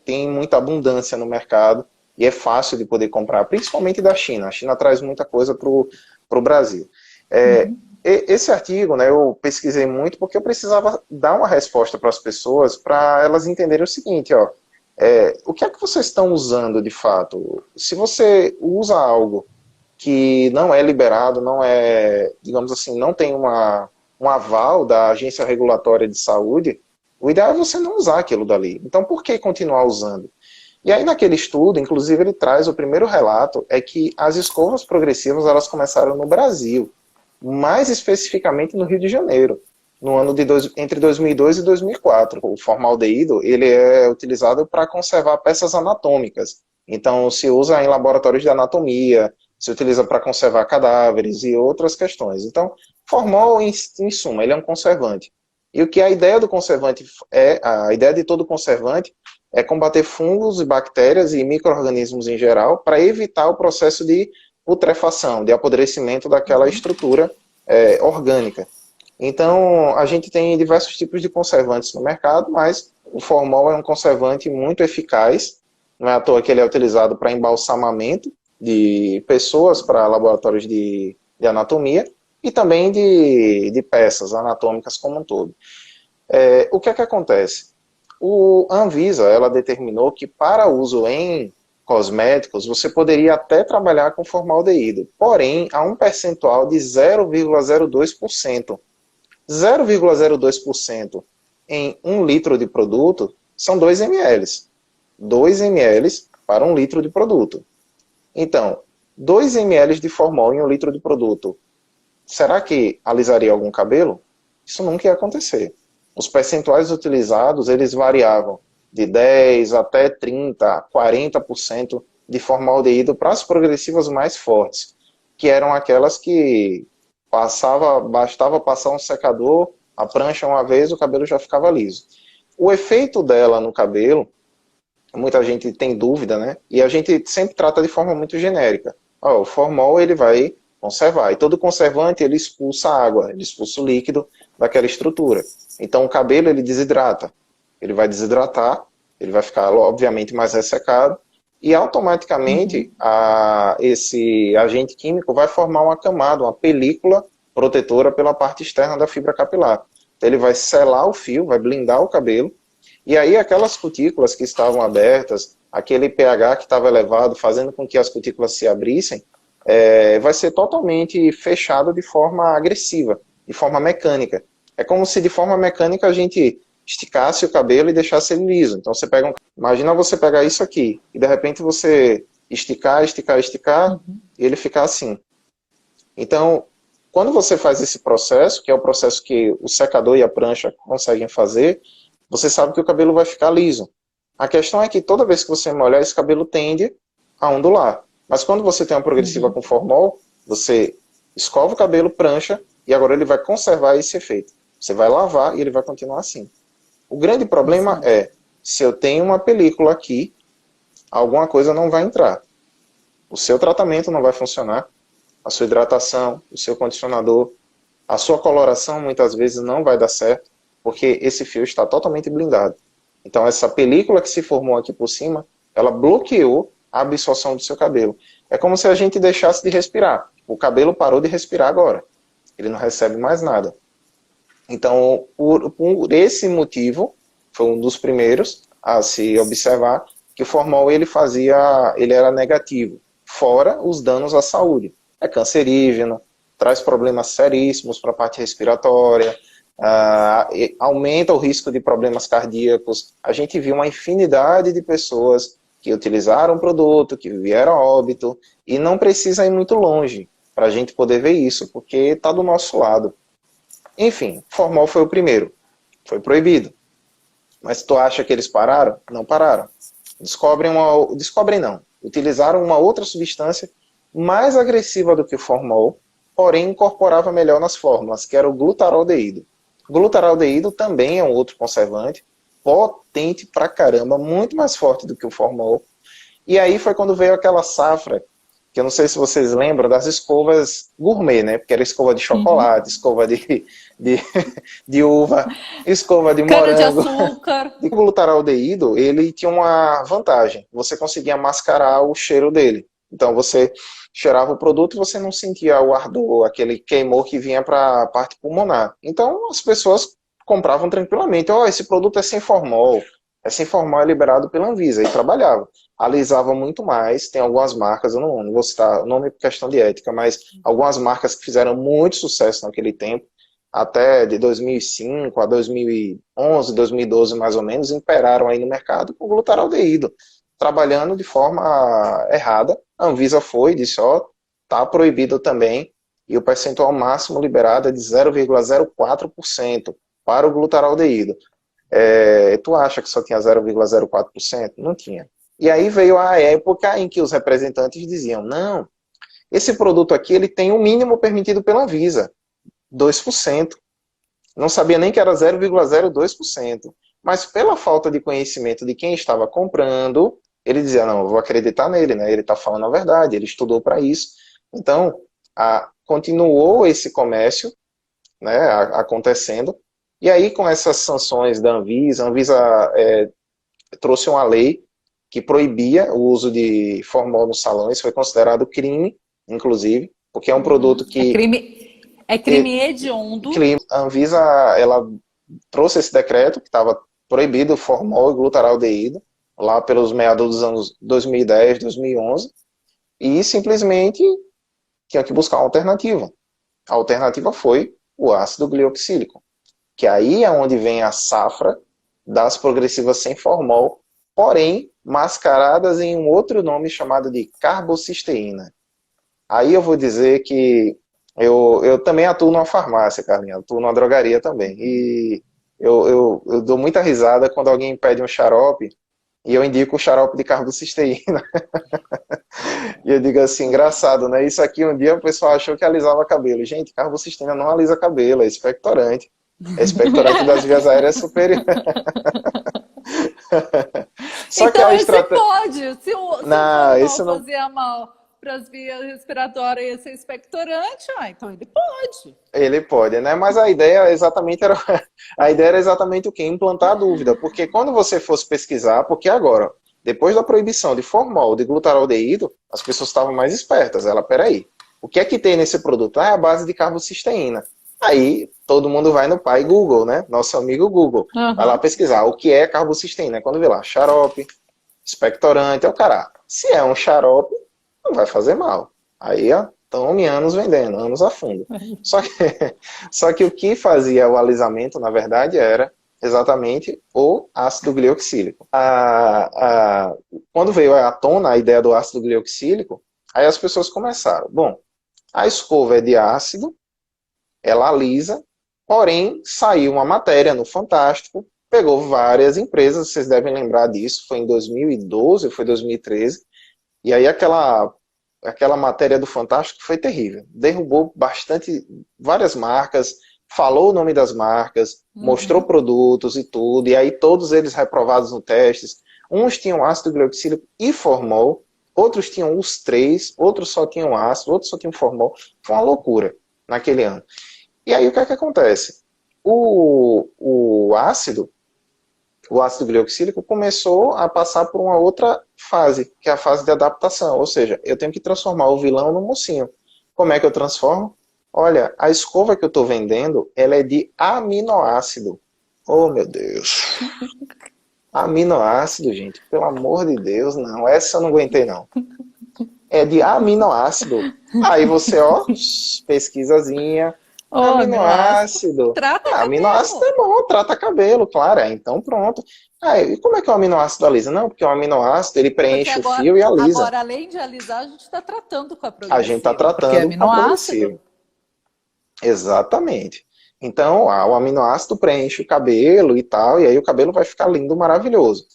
S2: tem muita abundância no mercado e é fácil de poder comprar, principalmente da China. A China traz muita coisa para o Brasil. Esse artigo, né, eu pesquisei muito porque eu precisava dar uma resposta para as pessoas, para elas entenderem o seguinte, ó, o que é que vocês estão usando de fato? Se você usa algo que não é liberado, não é, digamos assim, não tem um aval da Agência Regulatória de Saúde, o ideal é você não usar aquilo dali. Então, por que continuar usando? E aí, naquele estudo, inclusive, ele traz o primeiro relato, é que as escovas progressivas, elas começaram no Brasil, mais especificamente no Rio de Janeiro, no ano entre 2002 e 2004. O formaldeído, ele é utilizado para conservar peças anatômicas. Então, se usa em laboratórios de anatomia, se utiliza para conservar cadáveres e outras questões. Então, formol, em suma, ele é um conservante. E o que a ideia do conservante a ideia de todo conservante é combater fungos e bactérias e micro-organismos em geral para evitar o processo de putrefação, de apodrecimento daquela estrutura orgânica. Então, a gente tem diversos tipos de conservantes no mercado, mas o formol é um conservante muito eficaz, não é à toa que ele é utilizado para embalsamamento de pessoas para laboratórios de anatomia e também de peças anatômicas como um todo. O que é que acontece? A Anvisa, ela determinou que para uso em cosméticos, você poderia até trabalhar com formaldeído, porém, há um percentual de 0,02%. 0,02% em 1 litro de produto são 2 ml. 2 ml para 1 litro de produto. Então, 2 ml de formol em 1 litro de produto, será que alisaria algum cabelo? Isso nunca ia acontecer. Os percentuais utilizados, eles variavam de 10 até 30, 40% de formaldeído para as progressivas mais fortes, que eram aquelas que bastava passar um secador, a prancha uma vez, o cabelo já ficava liso. O efeito dela no cabelo, muita gente tem dúvida, né? E a gente sempre trata de forma muito genérica. O formol, ele vai conservar. E todo conservante, ele expulsa água, ele expulsa o líquido daquela estrutura. Então, o cabelo, ele desidrata. Ele vai desidratar, ele vai ficar, obviamente, mais ressecado, e automaticamente esse agente químico vai formar uma camada, uma película protetora pela parte externa da fibra capilar. Então, ele vai selar o fio, vai blindar o cabelo, e aí aquelas cutículas que estavam abertas, aquele pH que estava elevado, fazendo com que as cutículas se abrissem, vai ser totalmente fechado de forma agressiva, de forma mecânica. É como se de forma mecânica a gente esticasse o cabelo e deixasse ele liso. Então você imagina você pegar isso aqui, e de repente você esticar, e ele ficar assim. Então, quando você faz esse processo, que é o processo que o secador e a prancha conseguem fazer, você sabe que o cabelo vai ficar liso. A questão é que toda vez que você molhar, esse cabelo tende a ondular. Mas quando você tem uma progressiva com formol, você escova o cabelo, prancha, e agora ele vai conservar esse efeito. Você vai lavar e ele vai continuar assim. O grande problema é, se eu tenho uma película aqui, alguma coisa não vai entrar. O seu tratamento não vai funcionar, a sua hidratação, o seu condicionador, a sua coloração muitas vezes não vai dar certo, porque esse fio está totalmente blindado. Então essa película que se formou aqui por cima, ela bloqueou a absorção do seu cabelo. É como se a gente deixasse de respirar. O cabelo parou de respirar agora. Ele não recebe mais nada. Então, por esse motivo, foi um dos primeiros a se observar que o formol ele era negativo, fora os danos à saúde. É cancerígeno, traz problemas seríssimos para a parte respiratória, aumenta o risco de problemas cardíacos. A gente viu uma infinidade de pessoas que utilizaram o produto, que vieram a óbito, e não precisa ir muito longe para a gente poder ver isso, porque está do nosso lado. Enfim, formol foi o primeiro, foi proibido. Mas tu acha que eles pararam? Não pararam. Descobrem não. Utilizaram uma outra substância mais agressiva do que o formol, porém incorporava melhor nas fórmulas, que era o glutaraldeído. Glutaraldeído também é um outro conservante, potente pra caramba, muito mais forte do que o formol. E aí foi quando veio aquela safra, que eu não sei se vocês lembram, das escovas gourmet, né? Porque era escova de chocolate, escova de, de uva, escova de morango.
S1: Cana-de-açúcar.
S2: E o glutaraldeído, ele tinha uma vantagem. Você conseguia mascarar o cheiro dele. Então você cheirava o produto e você não sentia o ardor, aquele queimor que vinha para a parte pulmonar. Então as pessoas compravam tranquilamente. Esse produto é sem formol. É sem formol, é liberado pela Anvisa. E trabalhava. Alisava muito mais. Tem algumas marcas, eu não vou citar o nome por questão de ética, mas algumas marcas que fizeram muito sucesso naquele tempo, até de 2005 a 2011, 2012 mais ou menos, imperaram aí no mercado com glutaraldeído, trabalhando de forma errada. A Anvisa foi e disse, tá proibido também, e o percentual máximo liberado é de 0,04% para o glutaraldeído. Tu acha que só tinha 0,04%? Não tinha. E aí veio a época em que os representantes diziam, não, esse produto aqui ele tem o mínimo permitido pela Anvisa, 2%. Não sabia nem que era 0,02%. Mas pela falta de conhecimento de quem estava comprando, ele dizia, não, eu vou acreditar nele, né? Ele está falando a verdade, ele estudou para isso. Então, continuou esse comércio, né, acontecendo. E aí, com essas sanções da Anvisa, a Anvisa trouxe uma lei que proibia o uso de formol nos salões, foi considerado crime, inclusive, porque é um produto que...
S1: É crime hediondo.
S2: A Anvisa, ela trouxe esse decreto que estava proibido o formol e glutaraldeído, lá pelos meados dos anos 2010, 2011, e simplesmente tinha que buscar uma alternativa. A alternativa foi o ácido glioxílico, que aí é onde vem a safra das progressivas sem formol, porém mascaradas em um outro nome chamado de carbocisteína. Aí eu vou dizer que eu também atuo numa farmácia, Carlinhos, atuo numa drogaria também, e eu dou muita risada quando alguém pede um xarope, e eu indico o xarope de carbocisteína. E eu digo assim, engraçado, né? Isso aqui um dia o pessoal achou que alisava cabelo. Gente, carbocisteína não alisa cabelo, é expectorante. É expectorante das vias aéreas superiores.
S1: Só então que esse pode, se o
S2: não
S1: fazia mal para as vias respiratórias e ser expectorante, então ele pode.
S2: Ele pode, né? Mas a ideia era exatamente o quê? Implantar a dúvida. Porque quando você fosse pesquisar, porque agora, depois da proibição de formol, de glutaraldeído, as pessoas estavam mais espertas. Peraí, o que é que tem nesse produto? É a base de carbocisteína. Aí, todo mundo vai no pai Google, né? Nosso amigo Google. Vai lá pesquisar o que é carbocisteína. Quando vê lá, xarope, expectorante, se é um xarope, não vai fazer mal. Aí, tome anos vendendo, anos a fundo. Só que o que fazia o alisamento, na verdade, era exatamente o ácido glioxílico. Quando veio à tona a ideia do ácido glioxílico, aí as pessoas começaram. Bom, a escova é de ácido, ela alisa, porém saiu uma matéria no Fantástico, pegou várias empresas, vocês devem lembrar disso, foi em 2012 ou foi 2013, e aí aquela matéria do Fantástico foi terrível, derrubou várias marcas, falou o nome das marcas, mostrou produtos e tudo, e aí todos eles reprovados no testes, uns tinham ácido glioxílico e formol, outros tinham os três, outros só tinham ácido, outros só tinham formol, foi uma loucura naquele ano. E aí o que é que acontece? O ácido glioxílico começou a passar por uma outra fase, que é a fase de adaptação, ou seja, eu tenho que transformar o vilão no mocinho. Como é que eu transformo? Olha, a escova que eu estou vendendo, ela é de aminoácido. Oh, meu Deus. Aminoácido, gente, pelo amor de Deus, não, essa eu não aguentei, não. É de aminoácido. Aí você, pesquisazinha,
S1: Ô, aminoácido
S2: Trata
S1: cabelo.
S2: aminoácido é bom, trata cabelo, claro. Então pronto. E como é que o aminoácido alisa? Não, porque o aminoácido ele
S1: Porque
S2: preenche o fio e alisa.
S1: agora, além de alisar, a gente está tratando com a
S2: A gente está
S1: progressiva, porque é
S2: tratando com a
S1: aminoácido.
S2: progressiva. Exatamente. Então, o aminoácido preenche o cabelo e tal, e aí o cabelo vai ficar lindo, maravilhoso.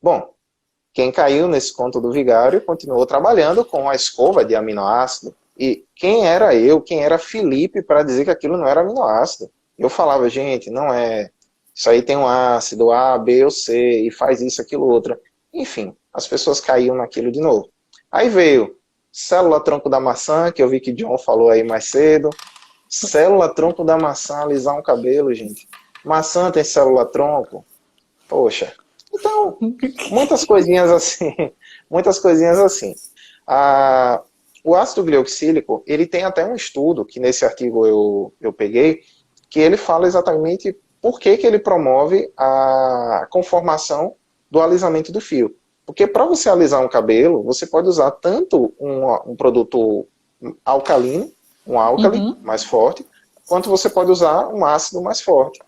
S2: Bom, quem caiu nesse conto do vigário continuou trabalhando com a escova de aminoácido. E quem era eu, quem era Felipe para dizer que aquilo não era aminoácido? Eu falava, gente, não é. Isso aí tem um ácido A, B ou C, e faz isso, aquilo, outro. Enfim, as pessoas caíam naquilo de novo. Aí veio célula tronco da maçã, que eu vi que John falou aí mais cedo. Célula tronco da maçã, alisar um cabelo, gente. Maçã tem célula tronco? Poxa. Então, muitas coisinhas assim. Muitas coisinhas assim. O ácido glioxílico, ele tem até um estudo, que nesse artigo eu peguei, que ele fala exatamente por que, que ele promove a conformação do alisamento do fio. Porque para você alisar um cabelo, você pode usar tanto um produto alcalino, um álcali
S1: Uhum.
S2: mais forte, quanto você pode usar um ácido mais forte.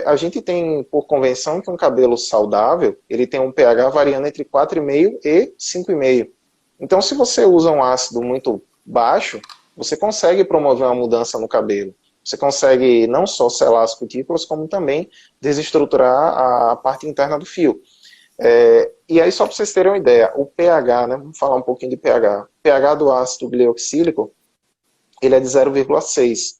S2: A gente tem, por convenção, que um cabelo saudável, ele tem um pH variando entre 4,5 e 5,5. Então, se você usa um ácido muito baixo, você consegue promover uma mudança no cabelo. Você consegue não só selar as cutículas, como também desestruturar a parte interna do fio. E aí, só para vocês terem uma ideia, o pH, né, vamos falar um pouquinho de pH. O pH do ácido glioxílico, ele é de 0,6.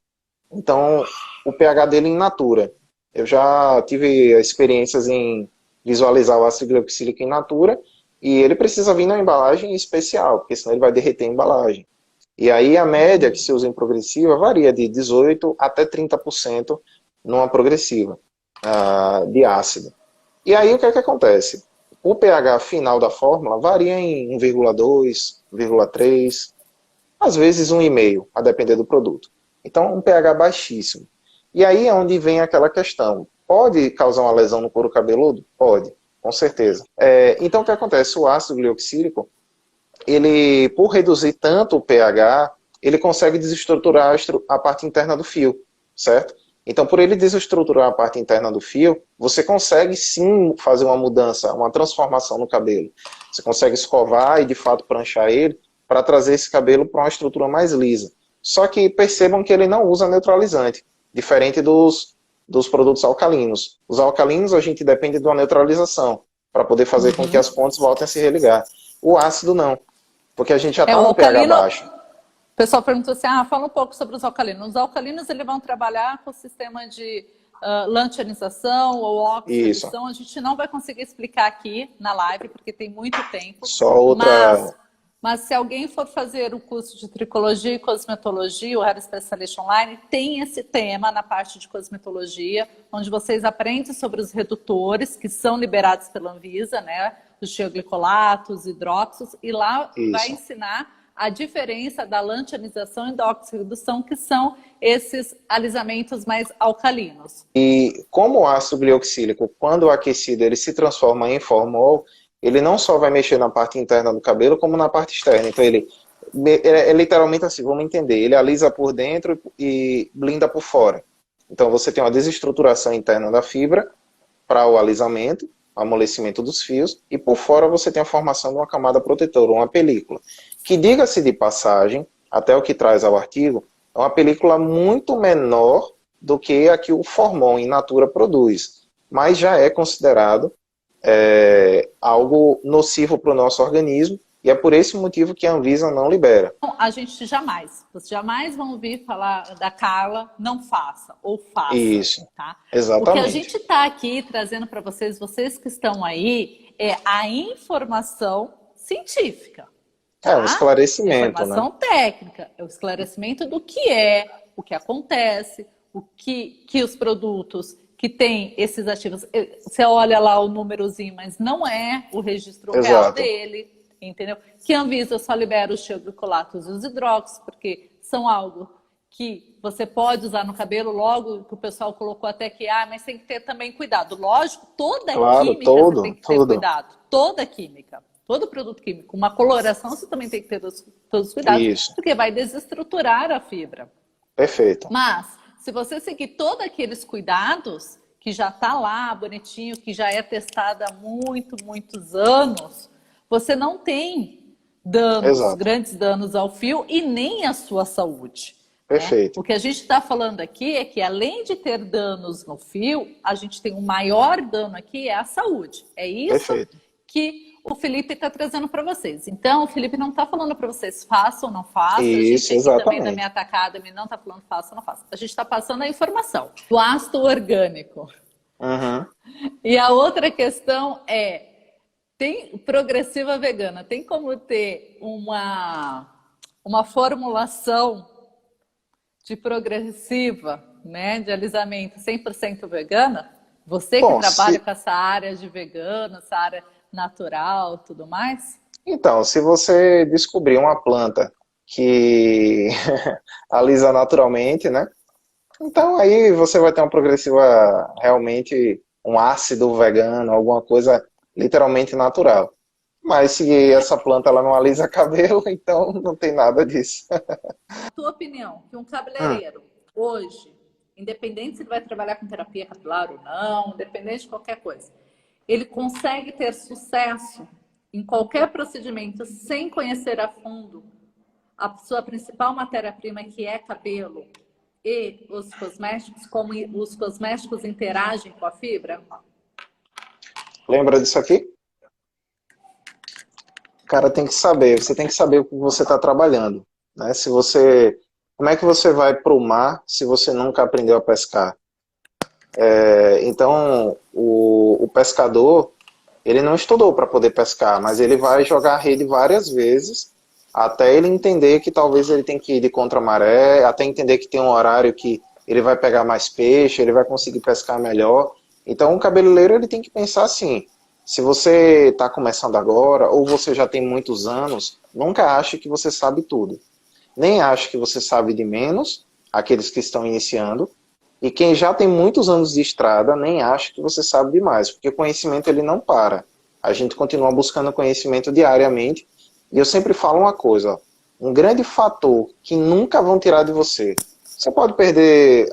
S2: Então, o pH dele in natura. Eu já tive experiências em visualizar o ácido glioxílico in natura, e ele precisa vir na embalagem especial, porque senão ele vai derreter a embalagem. E aí a média que se usa em progressiva varia de 18% até 30% numa progressiva de ácido. E aí o que é que acontece? O pH final da fórmula varia em 1,2, 1,3, às vezes 1,5, a depender do produto. Então um pH baixíssimo. E aí é onde vem aquela questão. Pode causar uma lesão no couro cabeludo? Pode, com certeza. Então o que acontece? O ácido glioxílico, ele, por reduzir tanto o pH, ele consegue desestruturar a parte interna do fio, certo? Então, por ele desestruturar a parte interna do fio, você consegue sim fazer uma mudança, uma transformação no cabelo. Você consegue escovar e, de fato, pranchar ele para trazer esse cabelo para uma estrutura mais lisa. Só que percebam que ele não usa neutralizante, diferente dos produtos alcalinos. Os alcalinos, a gente depende de uma neutralização para poder fazer com que as pontes voltem a se religar. O ácido, não. Porque a gente já está
S1: O
S2: no pH
S1: alcalino,
S2: baixo.
S1: o pessoal perguntou assim, fala um pouco sobre os alcalinos. Os alcalinos, eles vão trabalhar com o sistema de lanthanização ou
S2: Isso.
S1: oxidação. A gente não vai conseguir explicar aqui na live, porque tem muito tempo.
S2: Só outra...
S1: Mas se alguém for fazer o curso de tricologia e cosmetologia, o Hair Specialist Online, tem esse tema na parte de cosmetologia, onde vocês aprendem sobre os redutores que são liberados pela Anvisa, né? Os tioglicolatos, hidróxidos, e lá vai ensinar a diferença da lanthanização e da oxirredução, que são esses alisamentos mais alcalinos.
S2: E como o ácido glioxílico, quando aquecido, ele se transforma em formol, ele não só vai mexer na parte interna do cabelo, como na parte externa. Então ele é literalmente assim, vamos entender, ele alisa por dentro e blinda por fora. Então você tem uma desestruturação interna da fibra para o alisamento, o amolecimento dos fios, e por fora você tem a formação de uma camada protetora, uma película, que, diga-se de passagem, até o que traz ao artigo, é uma película muito menor do que a que o Formol in natura produz, mas já é considerado algo nocivo para o nosso organismo, e é por esse motivo que a Anvisa não libera.
S1: A gente vocês jamais vão ouvir falar da Carla, não faça, ou faça.
S2: Isso,
S1: tá?
S2: exatamente.
S1: O que a gente está aqui trazendo para vocês que estão aí, é a informação científica.
S2: Um esclarecimento,
S1: informação técnica, é o esclarecimento do que é, o que acontece, o que os produtos que têm esses ativos, você olha lá o númerozinho, mas não é o registro real dele, entendeu? Que a Anvisa só libera os tioglicolatos e os hidróxidos, porque são algo que você pode usar no cabelo, logo que o pessoal colocou até que, mas tem que ter também cuidado. Lógico, toda química você tem que ter cuidado, toda química. Todo produto químico, uma coloração, você também tem que ter todos os cuidados, porque vai desestruturar a fibra.
S2: Perfeito.
S1: Mas, se você seguir todos aqueles cuidados, que já está lá, bonitinho, que já é testado há muitos anos, você não tem danos,
S2: Exato.
S1: grandes danos ao fio e nem à sua saúde. Né?
S2: Perfeito.
S1: O que a gente está falando aqui é que, além de ter danos no fio, a gente tem um maior dano aqui, é a saúde. É isso
S2: Perfeito.
S1: que o Felipe está trazendo para vocês. Então, o Felipe não está falando para vocês façam ou não façam. A
S2: Isso,
S1: gente aqui também da
S2: exatamente.
S1: Minha Academy não está falando faça ou não faça. A gente está passando a informação do ácido orgânico.
S2: Uhum.
S1: E a outra questão é, tem progressiva vegana, tem como ter uma formulação de progressiva, né, de alisamento 100% vegana? Você que
S2: Bom,
S1: trabalha com essa área de vegano, essa área natural, tudo mais?
S2: então, se você descobrir uma planta que alisa naturalmente, né? Então aí você vai ter uma progressiva, realmente um ácido vegano, alguma coisa literalmente natural. Mas se essa planta ela não alisa cabelo, então não tem nada disso.
S1: Na tua opinião, que um
S2: Hum,
S1: cabeleireiro hoje, independente se ele vai trabalhar com terapia capilar ou não, independente de qualquer coisa, ele consegue ter sucesso em qualquer procedimento sem conhecer a fundo a sua principal matéria-prima, que é cabelo, e os cosméticos, como os cosméticos interagem com a fibra?
S2: lembra disso aqui? O cara tem que saber, você tem que saber o que você está trabalhando, né? Se você, como é que você vai para o mar se você nunca aprendeu a pescar? Então, o pescador, ele não estudou para poder pescar, mas ele vai jogar a rede várias vezes até ele entender que talvez ele tem que ir de contra a maré, até entender que tem um horário que ele vai pegar mais peixe, ele vai conseguir pescar melhor. Então, o cabeleireiro ele tem que pensar assim: se você está começando agora ou você já tem muitos anos, nunca ache que você sabe tudo. Nem ache que você sabe de menos, aqueles que estão iniciando, e quem já tem muitos anos de estrada, nem acha que você sabe demais, porque o conhecimento ele não para. A gente continua buscando conhecimento diariamente, e eu sempre falo uma coisa, ó, um grande fator que nunca vão tirar de você. Você pode perder,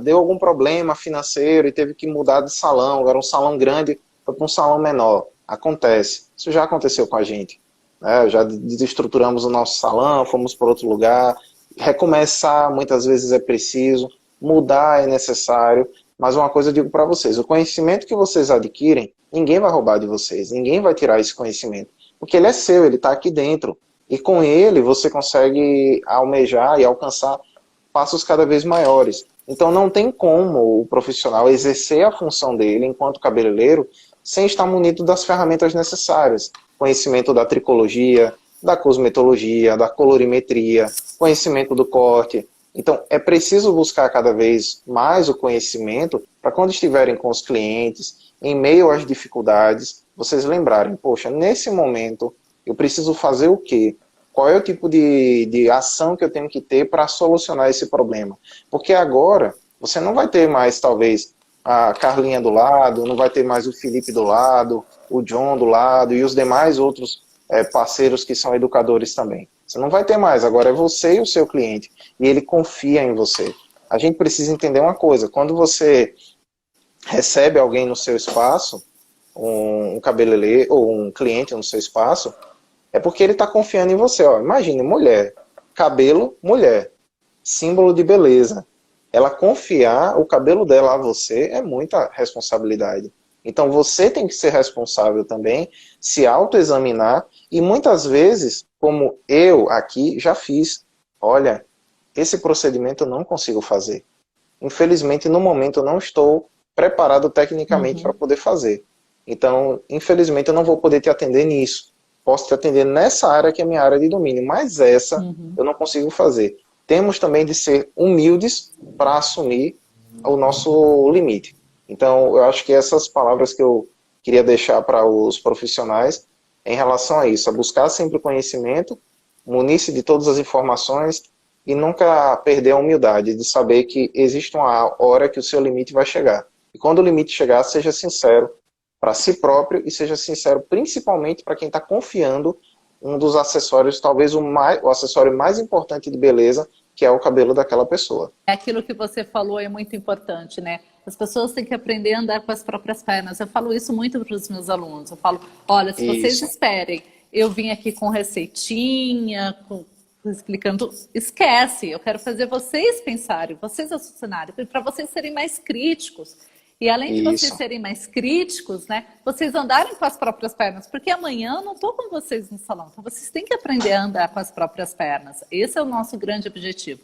S2: deu algum problema financeiro e teve que mudar de salão, era um salão grande, foi para um salão menor. Acontece. Isso já aconteceu com a gente. Né? Já desestruturamos o nosso salão, fomos para outro lugar. Recomeçar muitas vezes é preciso, mudar é necessário, mas uma coisa eu digo para vocês, o conhecimento que vocês adquirem, ninguém vai roubar de vocês, ninguém vai tirar esse conhecimento, porque ele é seu, ele está aqui dentro, e com ele você consegue almejar e alcançar passos cada vez maiores. Então não tem como o profissional exercer a função dele enquanto cabeleireiro sem estar munido das ferramentas necessárias, conhecimento da tricologia, da cosmetologia, da colorimetria, conhecimento do corte. Então, é preciso buscar cada vez mais o conhecimento para quando estiverem com os clientes, em meio às dificuldades, vocês lembrarem, poxa, nesse momento eu preciso fazer o quê? Qual é o tipo de ação que eu tenho que ter para solucionar esse problema? Porque agora você não vai ter mais, talvez, a Carlinha do lado, não vai ter mais o Felipe do lado, o John do lado e os demais outros parceiros que são educadores também. Você não vai ter mais, agora é você e o seu cliente, e ele confia em você. A gente precisa entender uma coisa, quando você recebe alguém no seu espaço, um cabeleireiro ou um cliente no seu espaço, é porque ele está confiando em você. Ó, imagine, mulher, cabelo, mulher, símbolo de beleza. Ela confiar o cabelo dela a você é muita responsabilidade. Então você tem que ser responsável também, se autoexaminar e muitas vezes, como eu aqui já fiz, olha, esse procedimento eu não consigo fazer. Infelizmente, no momento eu não estou preparado tecnicamente para poder fazer. Então, infelizmente, eu não vou poder te atender nisso. Posso te atender nessa área que é minha área de domínio, mas essa eu não consigo fazer. Temos também de ser humildes para assumir o nosso limite. Então, eu acho que essas palavras que eu queria deixar para os profissionais em relação a isso, a buscar sempre o conhecimento, munir-se de todas as informações e nunca perder a humildade de saber que existe uma hora que o seu limite vai chegar. E quando o limite chegar, seja sincero para si próprio e seja sincero principalmente para quem está confiando um dos acessórios, talvez o acessório mais importante de beleza que é o cabelo daquela pessoa.
S1: Aquilo que você falou é muito importante, né? As pessoas têm que aprender a andar com as próprias pernas. Eu falo isso muito para os meus alunos. Eu falo, olha, se vocês
S2: Isso.
S1: esperem, eu vim aqui com receitinha, explicando, esquece. Eu quero fazer vocês pensarem, vocês funcionários, para vocês serem mais críticos. E além de vocês
S2: Isso.
S1: serem mais críticos, né, vocês andarem com as próprias pernas, porque amanhã eu não estou com vocês no salão, então vocês têm que aprender a andar com as próprias pernas. Esse é o nosso grande objetivo.